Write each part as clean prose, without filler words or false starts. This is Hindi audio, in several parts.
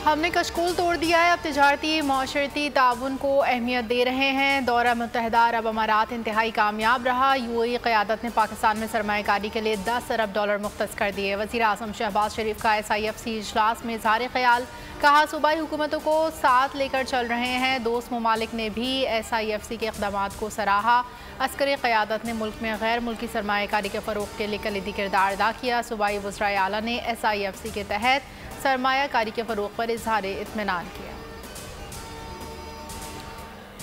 हमने कशकोल तोड़ दिया है, अब तिजारती माशरती ताउन को अहमियत दे रहे हैं। दौरा मुत्तहदा अरब अमारात इंतहाई कामयाब रहा। यूएई क़यादत ने पाकिस्तान में सरमायाकारी के लिए 10 अरब डॉलर मुख्तस कर दिए। वज़ीर आज़म शहबाज शरीफ का SIFC इजलास में इज़हार ख्याल, कहा सूबाई हुकूमतों को साथ लेकर चल रहे हैं। दोस्त ममालिक ने भी SIFC के इक़दामात को सराहा। अस्करी क़यादत ने मुल्क में गैर मुल्की सरमायाकारी के फ़रोग़ के लिए कलीदी किरदार अदा किया। सूबाई वज़राए आला ने SIFC के तहत सरमायाकारी के फ़रोग़ पर इज़हार इत्मीनान किया।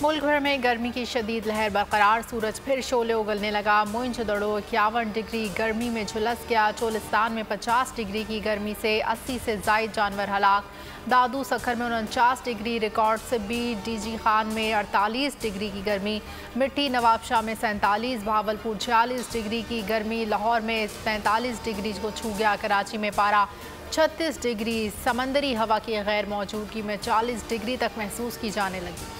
मुल्क भर में गर्मी की शदीद लहर बरकरार, सूरज फिर शोले उगलने लगा। मोइनजोदड़ो 51 डिग्री गर्मी में झुलस गया। चोलिस्तान में 50 डिग्री की गर्मी से 80 से ज़ायद जानवर हलाक। दादू सखर में 49 डिग्री रिकॉर्ड से भी। DG खान में 48 डिग्री की गर्मी। मिट्टी नवाबशाह में 47, बहावलपुर 46 डिग्री की गर्मी। लाहौर में 43 डिग्री को छू गया। कराची में पारा 36 डिग्री। समंदरी हवा की गैर मौजूदगी में 40 डिग्री तक महसूस की जाने लगी।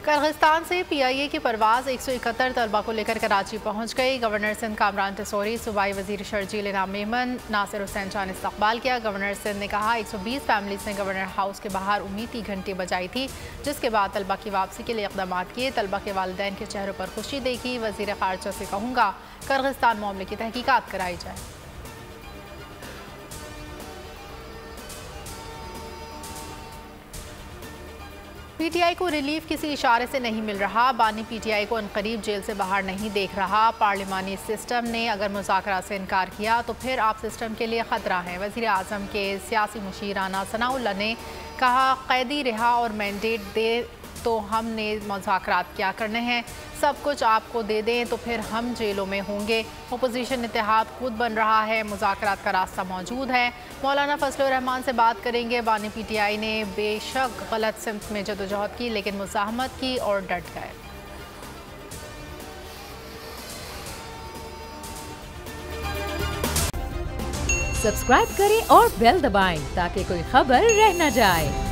किर्गिस्तान से PIA की परवाज़ 171 तलबा को लेकर कराची पहुंच गई। गवर्नर सिंध कामरान टेसोरी, सूबाई वज़ीर शर्जील इनाम मेमन, नासिर हुसैन शाह ने इस्तकबाल किया। गवर्नर सिंध ने कहा 120 फैमिलीज़ ने गवर्नर हाउस के बाहर उम्मीद की घंटी बजाई थी, जिसके बाद तलबा की वापसी के लिए इक़दाम किए। तलबा के वालिदैन के चेहरों पर खुशी देखी। वज़ीर ख़ारजा से कहूँगा किर्गिस्तान मामले की तहकीकात कराई जाए। PTI को रिलीफ किसी इशारे से नहीं मिल रहा। बानी PTI को अनकरीब जेल से बाहर नहीं देख रहा। पार्लिमानी सिस्टम ने अगर मुज़ाकरात से इनकार किया तो फिर आप सिस्टम के लिए ख़तरा है। वज़ीर आज़म के सियासी मुशीर राना सनाउल्लाह ने कहा कैदी रिहा और मैंडेट दे तो हमने मुज़ाकरात क्या करने हैं, सब कुछ आपको दे दें तो फिर हम जेलों में होंगे। अपोजिशन इत्तेहाद खुद बन रहा है, मुज़ाकरात का रास्ता मौजूद है। मौलाना फजलुर रहमान से बात करेंगे। बानी PTI ने बेशक गलत सिमत में जदोजहद की, लेकिन मुज़ाहमत की और डट गए। सब्सक्राइब करें और बेल दबाएं ताकि कोई खबर रह न जाए।